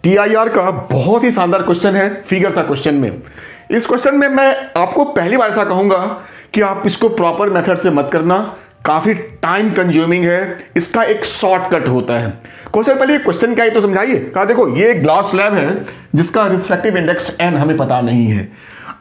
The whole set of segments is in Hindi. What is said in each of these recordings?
TIR का बहुत ही शानदार क्वेश्चन है, फिगर था क्वेश्चन में। इस क्वेश्चन में मैं आपको पहली बार ऐसा कहूंगा कि आप इसको प्रॉपर मेथड से मत करना, काफी टाइम कंज्यूमिंग है। इसका एक शॉर्टकट होता है। क्वेश्चन पहले क्वेश्चन क्या है तो समझाइए। कहा देखो ये एक ग्लास स्लैब है जिसका रिफ्रैक्टिव इंडेक्स n हमें पता नहीं है।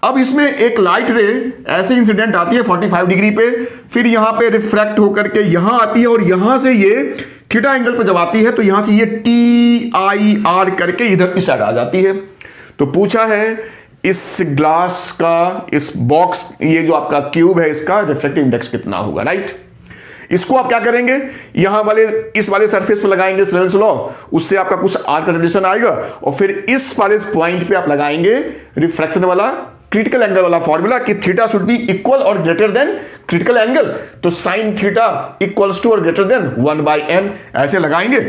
अब इसमें एक लाइट रे ऐसे इंसिडेंट आती है 45 डिग्री पे, फिर यहां पे रिफ्रैक्ट होकर के यहां आती है और यहां से ये थीटा एंगल पर जब आती है तो यहां से ये TIR करके इधर इस साइड आ जाती है। तो पूछा है इस ग्लास का, इस बॉक्स, ये जो आपका क्यूब है, इसका रिफ्रैक्टिव इंडेक्स कितना होगा, राइट। इसको आप क्या करेंगे, यहां वाले इस वाले सरफेस पर लगाएंगे स्नेल्स लॉ, उससे आपका कुछ आर का रिलेशन आएगा और फिर इस वाले पॉइंट पे आप लगाएंगे रिफ्रैक्शन वाला क्रिटिकल एंगल वाला फॉर्मूला कि थीटा शुड बी इक्वल और ग्रेटर देन क्रिटिकल एंगल। तो साइन थीटा इक्वल्स टू और ग्रेटर देन 1/n ऐसे लगाएंगे।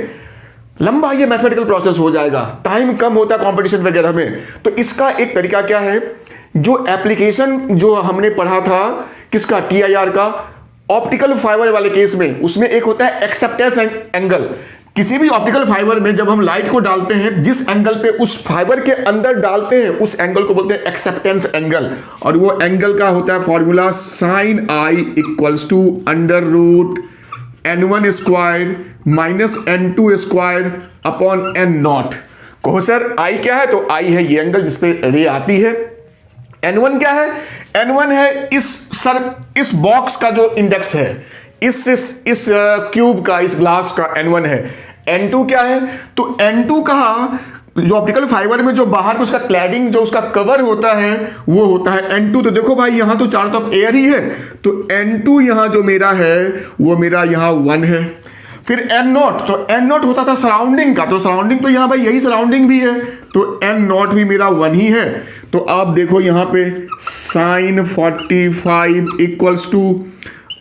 लंबा ये मैथमेटिकल प्रोसेस हो जाएगा, टाइम कम होता है कंपटीशन वगैरह में। तो इसका एक तरीका क्या है, जो एप्लीकेशन जो हमने पढ़ा था किसका, TIR का, ऑप्टिकल फाइबर वाले केस में, उसमें एक होता है एक्सेप्टेंस एंगल। किसी भी ऑप्टिकल फाइबर में जब हम लाइट को डालते हैं, जिस एंगल पे उस फाइबर के अंदर डालते हैं उस एंगल को बोलते हैं एक्सेप्टेंस एंगल। और वो एंगल का होता है formula sine I equals to √N1 square minus N2 square upon N0। कहो सर I क्या है, तो I है ये एंगल जिसपे रे आती है। N1 क्या है, N1 है इस बॉक्स का जो इंडेक्स है, इस क्यूब का, इस ग्लास का N1 है। N2 क्या है, तो N2 कहा जो ऑप्टिकल फाइबर में जो बाहर में उसका क्लैडिंग जो उसका कवर होता है वो होता है N2। तो देखो भाई यहां तो चारों तरफ एयर ही है, तो N2 यहां जो मेरा है वो मेरा यहां 1 है। फिर N0, तो N0 होता था सराउंडिंग का, तो सराउंडिंग तो यहां भाई यही सराउंडिंग भी है, तो N0 भी मेरा 1 ही है। तो आप देखो यहां पे sign 45 equals to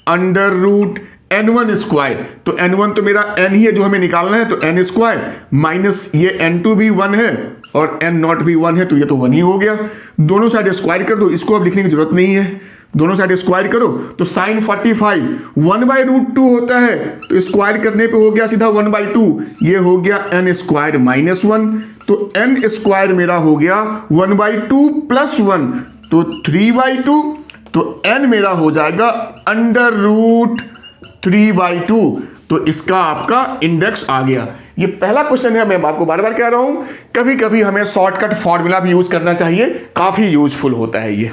√N1 square. तो N1 तो मेरा N ही है जो हमें निकालना है, तो N स्क्वायर माइनस ये N2 भी 1 है और N0 भी 1 है, तो ये तो 1 ही हो गया। दोनों साइड स्क्वायर कर दो, इसको अब लिखने की जरूरत नहीं है, दोनों साइड स्क्वायर करो। तो साइन 45 1/√2 होता है, तो स्क्वायर करने पे हो गया सीधा 1/2, ये हो गया N स्क्वायर माइनस 1। तो N स्क्वायर मेरा हो गया 1/2 प्लस 1, तो 3/2। तो N मेरा हो जाएगा √3/2। तो इसका आपका इंडेक्स आ गया। ये पहला क्वेश्चन है, मैं आपको बार बार कह रहा हूं, कभी कभी हमें शॉर्टकट फॉर्मूला भी यूज करना चाहिए, काफी यूजफुल होता है ये।